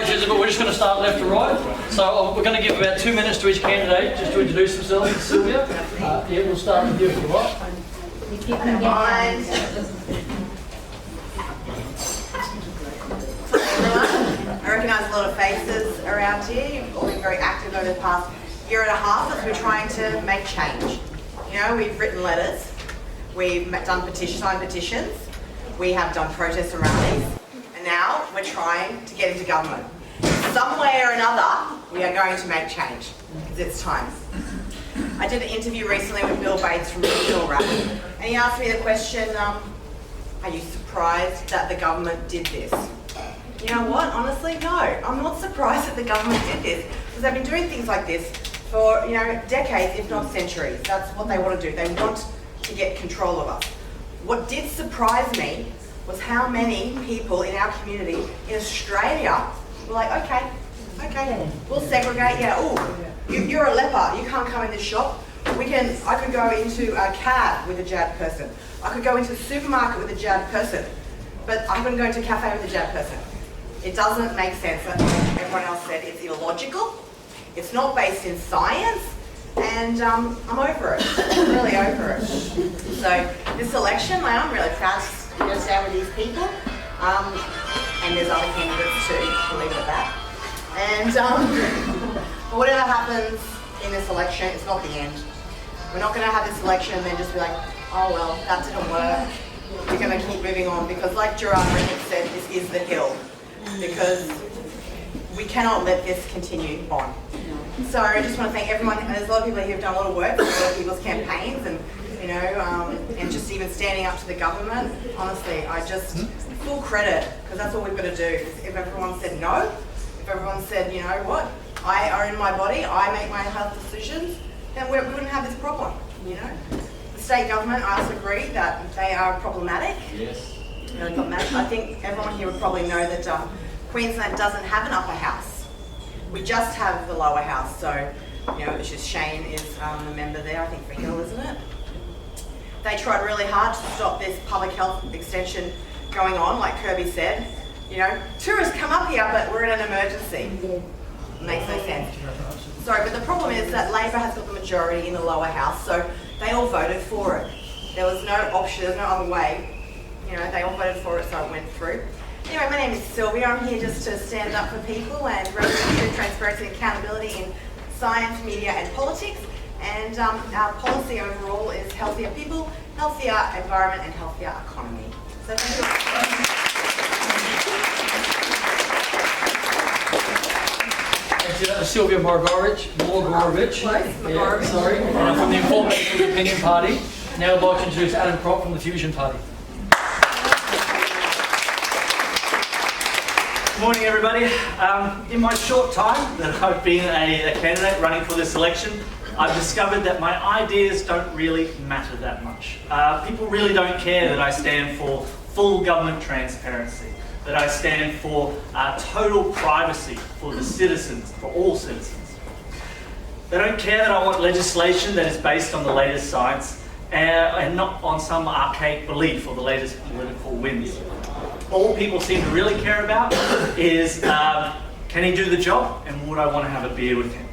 apologies, but we're just going to start left to right. So we're going to give about 2 minutes to each candidate just to introduce themselves. Silvia, yeah, we'll start with you if you want. I recognise a lot of faces around here. You've all been very active over the past year and a half as we're trying to make change. You know, we've written letters, we've done signed petitions, we have done protests and rallies, and now we're trying to get into government. Some way or another, we are going to make change, because it's time. I did an interview recently with Bill Bates from Regional Rap, and he asked me the question, are you surprised that the government did this? You know what, honestly, no. I'm not surprised that the government did this, because they've been doing things like this for, you know, decades, if not centuries. That's what they want to do. They want to get control of us. What did surprise me was how many people in our community in Australia were like, okay, we'll segregate, yeah, oh, you're a leper, you can't come in this shop. I could go into a cab with a jabbed person. I could go into a supermarket with a jabbed person, but I couldn't go into a cafe with a jabbed person. It doesn't make sense. Like everyone else said, it's illogical. It's not based in science, and I'm over it. I'm really over it. So this election, I'm really proud to stand with these people, and there's other candidates too. I'll leave it at that. And but whatever happens in this election, it's not the end. We're not going to have this election and then just be like, oh well, that didn't work. We're going to keep moving on, because like Gerard Rennick said, this is the hill. Because we cannot let this continue on. So I just want to thank everyone. There's a lot of people here who've done a lot of work for a lot of people's campaigns, and you know, and just even standing up to the government. Honestly, I just full credit, because that's what we've got to do. If everyone said no, if everyone said, you know what, I are in my body, I make my health decisions, then we wouldn't have this problem. You know, the state government, I also agree that they are problematic. Yes. I think everyone here would probably know that Queensland doesn't have an upper house. We just have the lower house. So, you know, which is Shane is the member there, I think for Hill, isn't it? They tried really hard to stop this public health extension going on, like Kirby said. You know, tourists come up here, but we're in an emergency. Makes no sense. Sorry, but the problem is that Labor has got the majority in the lower house, so they all voted for it. There was no option, there was no other way. You know, they all voted for it, so it went through. Anyway, my name is Silvia. I'm here just to stand up for people and represent truth, transparency and accountability in science, media and politics. And our policy overall is healthier people, healthier environment and healthier economy. So thank you. Thank you. Silvia Mogorovich. Yeah, sorry. From the Information and Opinion Party. Now I'd like to introduce Adam Cropp from the Fusion Party. Good morning, everybody. In my short time that I've been a candidate running for this election, I've discovered that my ideas don't really matter that much. People really don't care that I stand for full government transparency, that I stand for total privacy for the citizens, for all citizens. They don't care that I want legislation that is based on the latest science and not on some archaic belief or the latest political winds. All people seem to really care about is, can he do the job, and would I want to have a beer with him?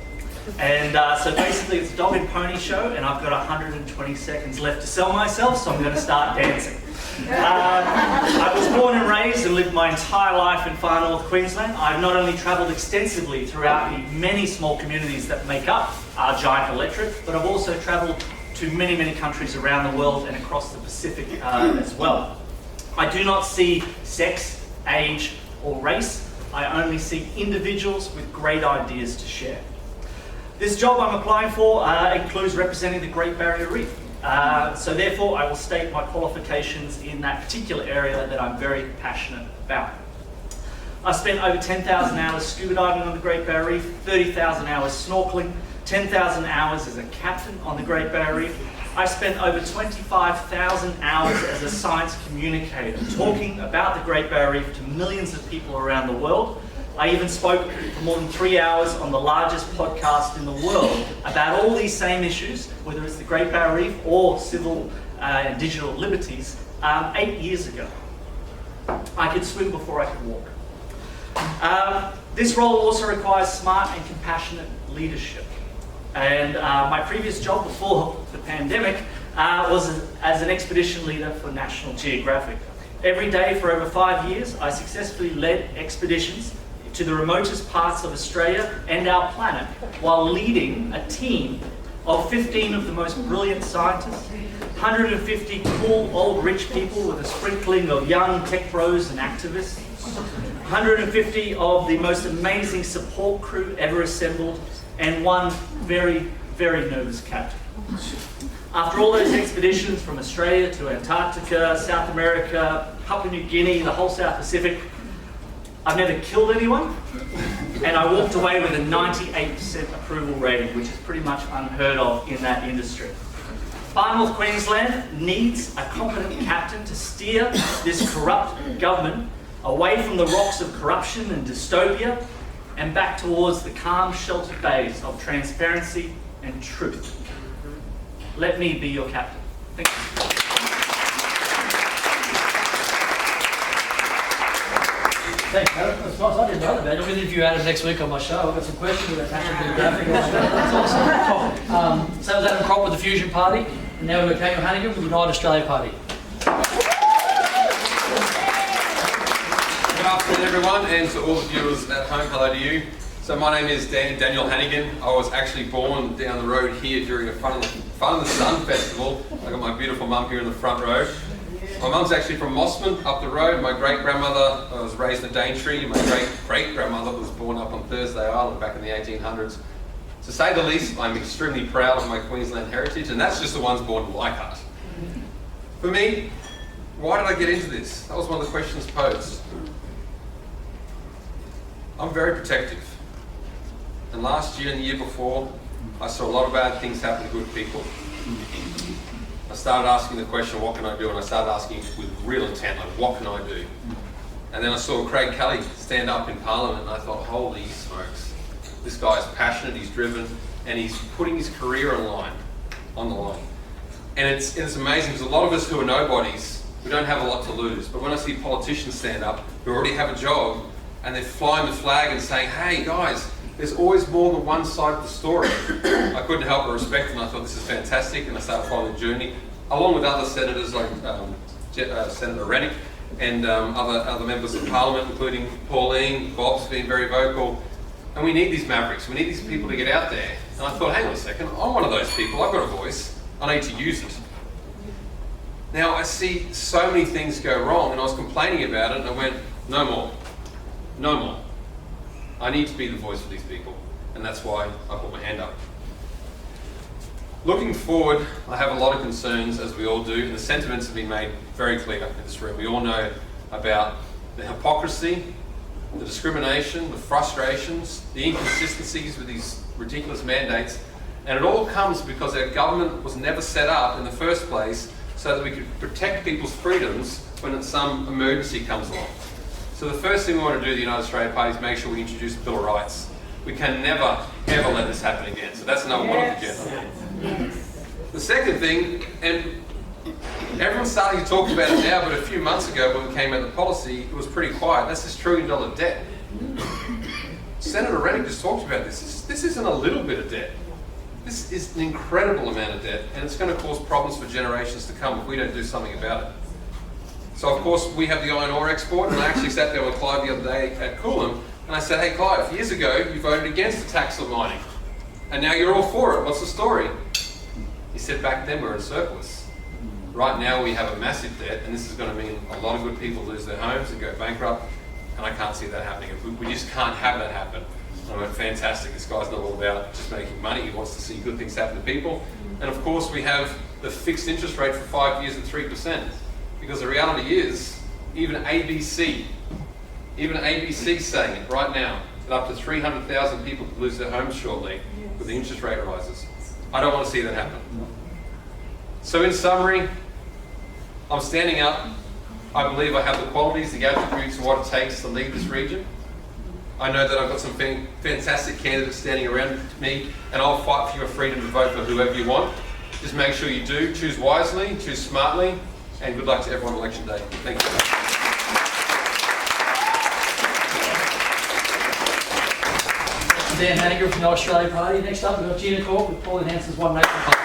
And so basically it's a dog and pony show, and I've got 120 seconds left to sell myself, so I'm going to start dancing. I was born and raised and lived my entire life in far north Queensland. I've not only travelled extensively throughout the many small communities that make up our giant electorate, but I've also travelled to many, many countries around the world and across the Pacific as well. I do not see sex, age, or race. I only see individuals with great ideas to share. This job I'm applying for includes representing the Great Barrier Reef. So therefore, I will state my qualifications in that particular area that I'm very passionate about. I've spent over 10,000 hours scuba diving on the Great Barrier Reef, 30,000 hours snorkeling, 10,000 hours as a captain on the Great Barrier Reef. I spent over 25,000 hours as a science communicator, talking about the Great Barrier Reef to millions of people around the world. I even spoke for more than 3 hours on the largest podcast in the world about all these same issues, whether it's the Great Barrier Reef or civil and digital liberties, 8 years ago. I could swim before I could walk. This role also requires smart and compassionate leadership. And my previous job before the pandemic was as an expedition leader for National Geographic. Every day for over 5 years, I successfully led expeditions to the remotest parts of Australia and our planet, while leading a team of 15 of the most brilliant scientists, 150 cool old rich people with a sprinkling of young tech bros and activists, 150 of the most amazing support crew ever assembled, and one very, very nervous captain. After all those expeditions from Australia to Antarctica, South America, Papua New Guinea, the whole South Pacific, I've never killed anyone, and I walked away with a 98% approval rating, which is pretty much unheard of in that industry. Far North Queensland needs a competent captain to steer this corrupt government away from the rocks of corruption and dystopia and back towards the calm, sheltered bays of transparency and truth. Let me be your captain. Thank you. Thanks, Adam. That's nice. I didn't know that. I'm going to interview Adam next week on my show. I've got some questions about National Geographic. That's awesome. So that was Adam Cropp with the Fusion Party, and now we've got Hannagan with the United Australia Party. Good afternoon, everyone, and to all the viewers at home, hello to you. So my name is Daniel Hannagan. I was actually born down the road here during a Fun of the Sun festival. I got my beautiful mum here in the front row. My mum's actually from Mossman, up the road. My great-grandmother was raised in Daintree. My great-great-grandmother was born up on Thursday Island back in the 1800s. To say the least, I'm extremely proud of my Queensland heritage, and that's just the ones born in Leichhardt. For me, why did I get into this? That was one of the questions posed. I'm very protective. And last year and the year before, I saw a lot of bad things happen to good people. I started asking the question, what can I do? And I started asking with real intent, like, what can I do? And then I saw Craig Kelly stand up in Parliament, and I thought, holy smokes, this guy is passionate, he's driven, and he's putting his career on the line. And it's amazing, because a lot of us who are nobodies, we don't have a lot to lose. But when I see politicians stand up who already have a job, and they're flying the flag and saying, hey guys, there's always more than one side of the story. I couldn't help but respect them. I thought this is fantastic, and I started following the journey, along with other senators like Senator Rennick and other members of Parliament, including Pauline. Bob's been very vocal. And we need these mavericks. We need these people to get out there. And I thought, hang on a second, I'm one of those people. I've got a voice. I need to use it. Now, I see so many things go wrong, and I was complaining about it, and I went, no more. No more. I need to be the voice for these people, and that's why I put my hand up. Looking forward, I have a lot of concerns, as we all do, and the sentiments have been made very clear in this room. We all know about the hypocrisy, the discrimination, the frustrations, the inconsistencies with these ridiculous mandates, and it all comes because our government was never set up in the first place so that we could protect people's freedoms when some emergency comes along. So the first thing we want to do, the United Australia Party, is make sure we introduce a Bill of Rights. We can never, ever let this happen again. So that's number one on the agenda. Yes. The second thing, and everyone's starting to talk about it now, but a few months ago when we came out with the policy, it was pretty quiet. That's this $1 trillion debt. Senator Rennick just talked about this. This isn't a little bit of debt. This is an incredible amount of debt, and it's going to cause problems for generations to come if we don't do something about it. So of course we have the iron ore export, and I actually sat there with Clive the other day at Coolum, and I said, hey Clive, years ago you voted against the tax on mining, and now you're all for it. What's the story? He said, back then we were in surplus. Right now we have a massive debt, and this is going to mean a lot of good people lose their homes and go bankrupt, and I can't see that happening. We just can't have that happen. And I went, fantastic, this guy's not all about just making money, he wants to see good things happen to people. And of course we have the fixed interest rate for 5 years at 3%. Because the reality is, even ABC saying it right now, that up to 300,000 people could lose their homes shortly with the interest rate rises. I don't want to see that happen. So in summary, I'm standing up. I believe I have the qualities, the attributes, and what it takes to lead this region. I know that I've got some fantastic candidates standing around me, and I'll fight for your freedom to vote for whoever you want. Just make sure you do. Choose wisely, choose smartly, and good luck to everyone on election day. Thank you. Dan Hannagan from the Australia Party. Next up, we've got Geena with Paul Hanson's One Nation Party.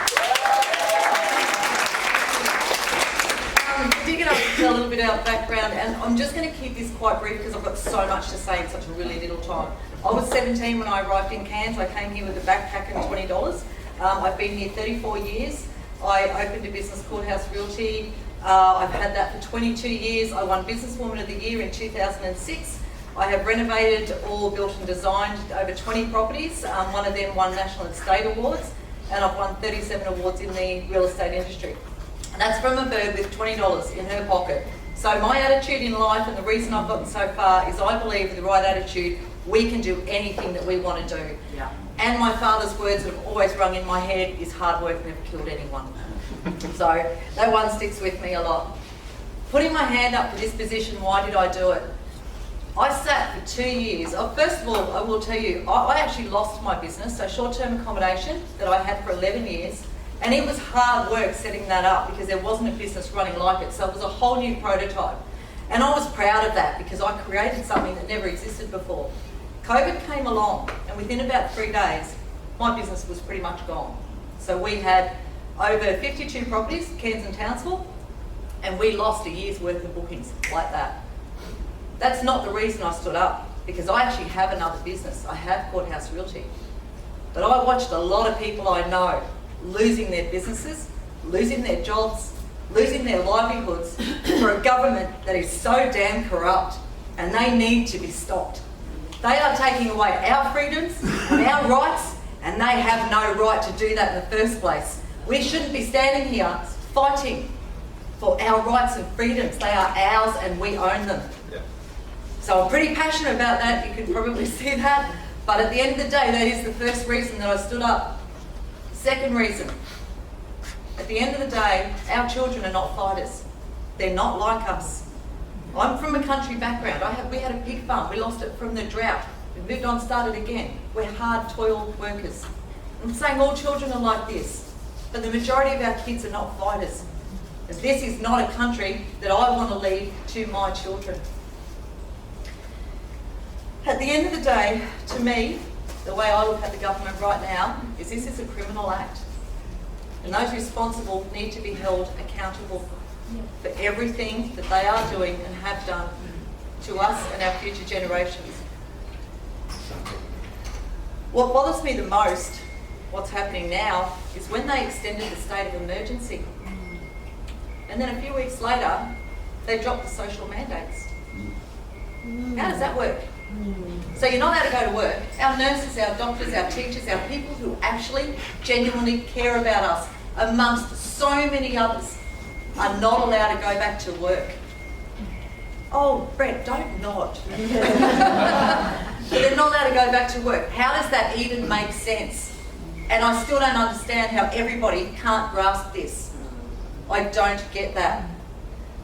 Digging up to tell a little bit about background, and I'm just going to keep this quite brief because I've got so much to say in such a really little time. I was 17 when I arrived in Cairns. I came here with a backpack and $20. I've been here 34 years. I opened a business, Courthouse Realty. I've had that for 22 years. I won Businesswoman of the Year in 2006. I have renovated or built and designed over 20 properties. One of them won National Estate Awards, and I've won 37 awards in the real estate industry. And that's from a bird with $20 in her pocket. So my attitude in life, and the reason I've gotten so far, is I believe with the right attitude, we can do anything that we want to do. Yeah. And my father's words that have always rung in my head is hard work never killed anyone. So that one sticks with me a lot. Putting my hand up for this position, why did I do it? I sat for 2 years. First of all, I will tell you, I actually lost my business, so short-term accommodation that I had for 11 years. And it was hard work setting that up because there wasn't a business running like it. So it was a whole new prototype. And I was proud of that because I created something that never existed before. COVID came along, and within about 3 days, my business was pretty much gone. So we had over 52 properties, Cairns and Townsville, and we lost a year's worth of bookings like that. That's not the reason I stood up, because I actually have another business. I have Courthouse Realty. But I watched a lot of people I know losing their businesses, losing their jobs, losing their livelihoods for a government that is so damn corrupt, and they need to be stopped. They are taking away our freedoms and our rights, and they have no right to do that in the first place. We shouldn't be standing here fighting for our rights and freedoms. They are ours and we own them. Yeah. So I'm pretty passionate about that, you can probably see that. But at the end of the day, that is the first reason that I stood up. Second reason, at the end of the day, our children are not fighters. They're not like us. I'm from a country background. We had a pig farm. We lost it from the drought. We moved on, started again. We're hard toil workers. I'm saying all children are like this, but the majority of our kids are not fighters. And this is not a country that I want to leave to my children. At the end of the day, to me, the way I look at the government right now is this is a criminal act. And those responsible need to be held accountable for everything that they are doing and have done to us and our future generations. What bothers me the most, what's happening now, is when they extended the state of emergency. And then a few weeks later, they dropped the social mandates. How does that work? So you're not allowed to go to work. Our nurses, our doctors, our teachers, our people who actually genuinely care about us, amongst so many others, are not allowed to go back to work. Oh, Brett, don't nod. They're not allowed to go back to work. How does that even make sense? And I still don't understand how everybody can't grasp this. I don't get that.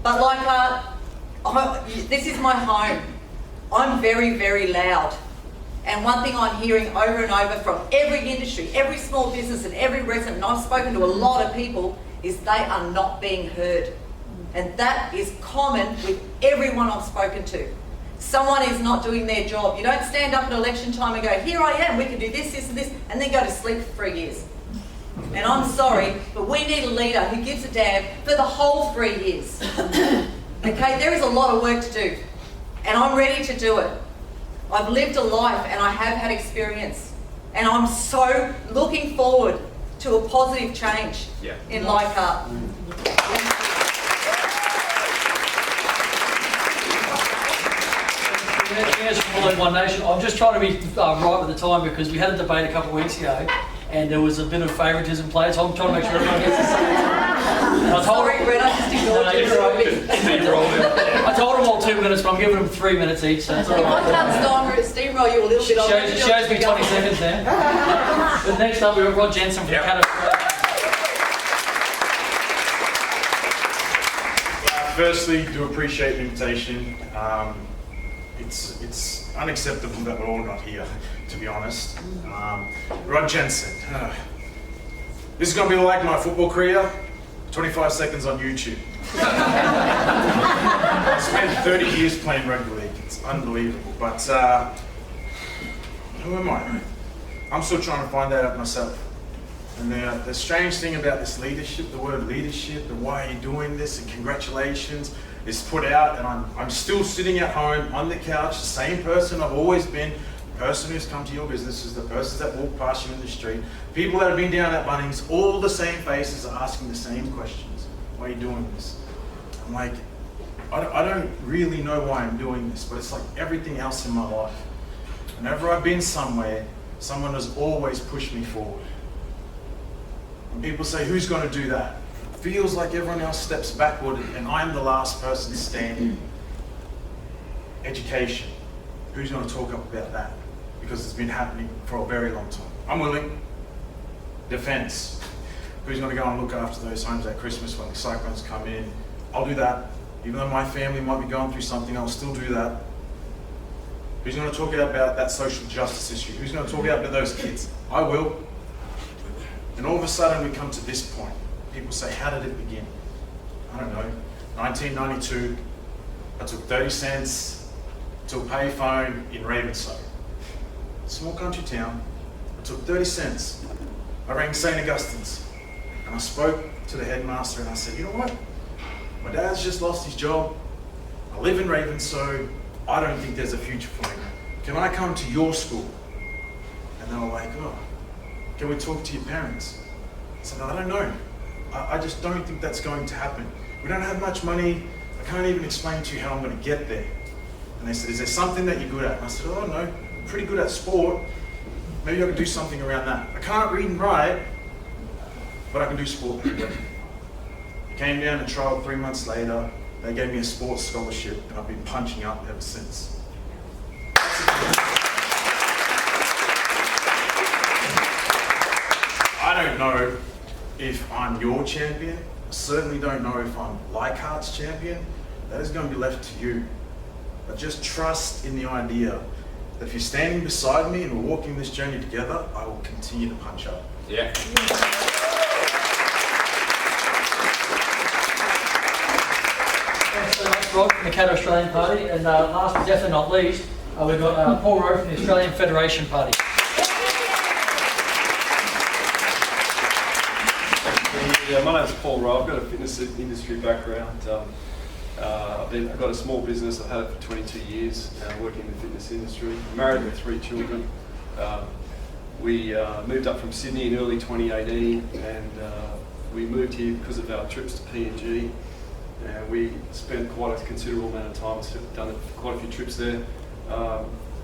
But Leichhardt, this is my home. I'm very, very loud. And one thing I'm hearing over and over from every industry, every small business and every resident, and I've spoken to a lot of people, is they are not being heard. And that is common with everyone I've spoken to. Someone is not doing their job. You don't stand up at election time and go, here I am, we can do this, this and this, and then go to sleep for 3 years. And I'm sorry, but we need a leader who gives a damn for the whole 3 years. Okay, there is a lot of work to do, and I'm ready to do it. I've lived a life and I have had experience, and I'm so looking forward to a positive change in Leichhardt. Yes, from One Nation. I'm just trying to be right with the time because we had a debate a couple of weeks ago and there was a bit of favouritism played, so I'm trying to make sure everyone gets the same. Sorry, Brett, I just ignored you. I told them all 2 minutes, but I'm giving them 3 minutes each. So it's all If I can't steamroll you a little bit, it shows me 20 seconds there. But next up, we've got Jensen from Canada. Firstly, do appreciate the invitation. It's unacceptable that we're all not here, to be honest. Rod Jensen. This is going to be like my football career, 25 seconds on YouTube. I spent 30 years playing rugby league. It's unbelievable. But Who am I? I'm still trying to find that out myself. And the strange thing about this leadership, the word leadership, and why are you doing this, and congratulations, is put out, and I'm still sitting at home on the couch, the same person I've always been, the person who's come to your businesses, the persons that walk past you in the street, people that have been down at Bunnings, all the same faces are asking the same questions. Why are you doing this? I'm like, I don't really know why I'm doing this, but it's like everything else in my life. Whenever I've been somewhere, someone has always pushed me forward. When people say, who's going to do that? It feels like everyone else steps backward and I'm the last person standing. Education. Who's going to talk up about that? Because it's been happening for a very long time. I'm willing. Defense. Who's going to go and look after those homes at Christmas when the cyclones come in? I'll do that. Even though my family might be going through something, I'll still do that. Who's going to talk about that social justice issue? Who's going to talk about those kids? I will. And all of a sudden we come to this point. People say, how did it begin? I don't know. 1992, I took 30 cents to a PHON in Ravenshoe. Small country town. I took 30 cents. I rang St. Augustine's and I spoke to the headmaster and I said, you know what? My dad's just lost his job. I live in Ravenshoe. I don't think there's a future for me. Can I come to your school? And they were like, oh, can we talk to your parents? I said, I don't know. I just don't think that's going to happen. We don't have much money. I can't even explain to you how I'm going to get there. And they said, is there something that you're good at? And I said, oh no, I'm pretty good at sport. Maybe I can do something around that. I can't read and write, but I can do sport. I came down and trialed 3 months later. They gave me a sports scholarship and I've been punching up ever since. I don't know if I'm your champion. I certainly don't know if I'm Leichhardt's champion. That is going to be left to you. But just trust in the idea that if you're standing beside me and we're walking this journey together, I will continue to punch up. Yeah. Thanks so much, Rob, from the Caddo Australian Party. And last but definitely not least, we've got Paul Rowe from the Australian Federation Party. Yeah, my name's Paul Rowe. I've got a fitness industry background. I've got a small business. I've had it for 22 years, working in the fitness industry. I'm married with 3 children. We moved up from Sydney in early 2018, and we moved here because of our trips to PNG. And we spent quite a considerable amount of time, done quite a few trips there.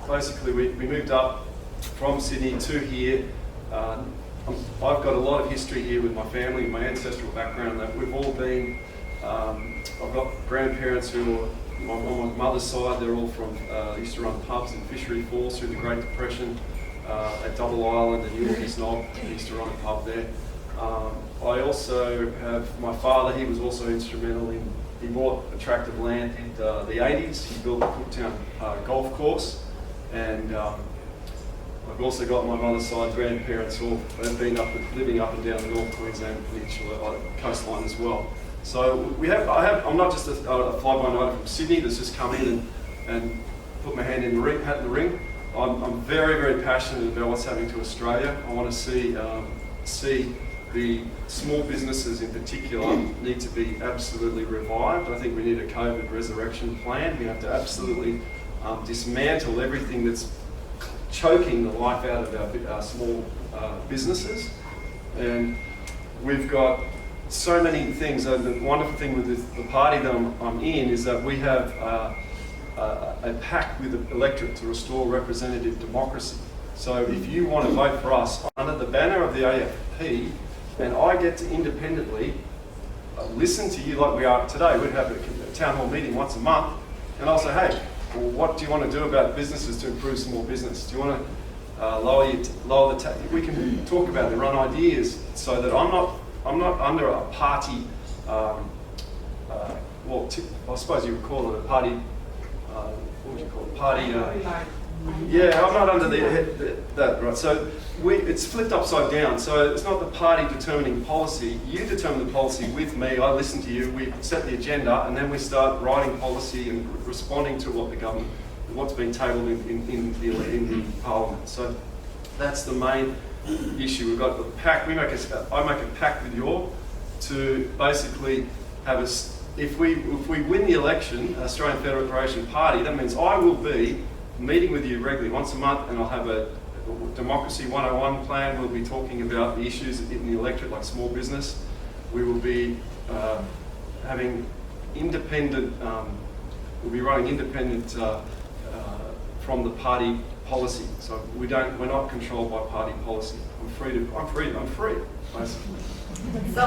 Basically, we moved up from Sydney to here. I've got a lot of history here with my family, my ancestral background. That we've all been. I've got grandparents who are on my mother's side. They're all from used to run pubs in Fishery Falls through the Great Depression at Double Island and Yorkeys Knob. They used to run a pub there. I also have my father. He was also instrumental in. He bought a tract of land in the 80s. He built the Cooktown golf course, and I've also got my mother's side grandparents who have been living up and down the North Queensland Peninsula coastline as well. So I'm not just a fly-by-nighter from Sydney that's just come in and put my hand in the ring. I'm very, very passionate about what's happening to Australia. I want to see the small businesses in particular need to be absolutely revived. I think we need a COVID resurrection plan. We have to absolutely dismantle everything that's choking the life out of our small businesses. And we've got so many things. The wonderful thing with the party that I'm in is that we have a pact with the electorate to restore representative democracy. So if you want to vote for us under the banner of the AFP, and I get to independently listen to you like we are today. We'd have a town hall meeting once a month, and I'll say, hey, well, what do you want to do about businesses to improve small business? Do you want to lower the tax? We can talk about it, run ideas, so that I'm not under a party. I suppose you would call it a party. What would you call it? Party. Yeah, I'm not under that, right? So it's flipped upside down. So it's not the party determining policy. You determine the policy with me. I listen to you. We set the agenda, and then we start writing policy and responding to what the government what's been tabled in the Parliament. So that's the main issue. We've got the pact. I make a pact with you all to basically have if we win the election, Australian Federation Party, that means I will be meeting with you regularly once a month, and I'll have a Democracy 101 plan. We'll be talking about the issues in the electorate, like small business. We will be having independent. We'll be running independent from the party policy. So we're not controlled by party policy. I'm free, basically. So,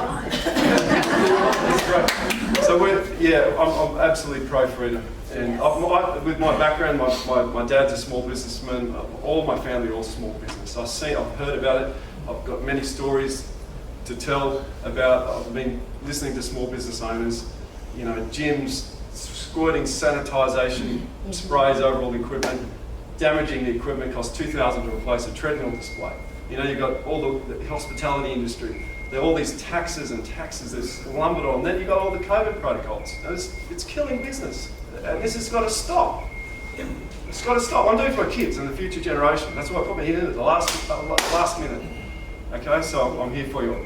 So I'm absolutely pro-freedom. And with my background, my dad's a small businessman. All my family are all small business. I've heard about it. I've got many stories to tell about. I've been listening to small business owners, gyms squirting sanitisation sprays over all the equipment, damaging the equipment, costs $2,000 to replace a treadmill display. You've got all the hospitality industry. There are all these taxes that's lumbered on. Then you've got all the COVID protocols. It's killing business. And this has got to stop. It's got to stop. I'm doing it for kids and the future generation. That's why I put my head in at the last minute. Okay, so I'm here for you all.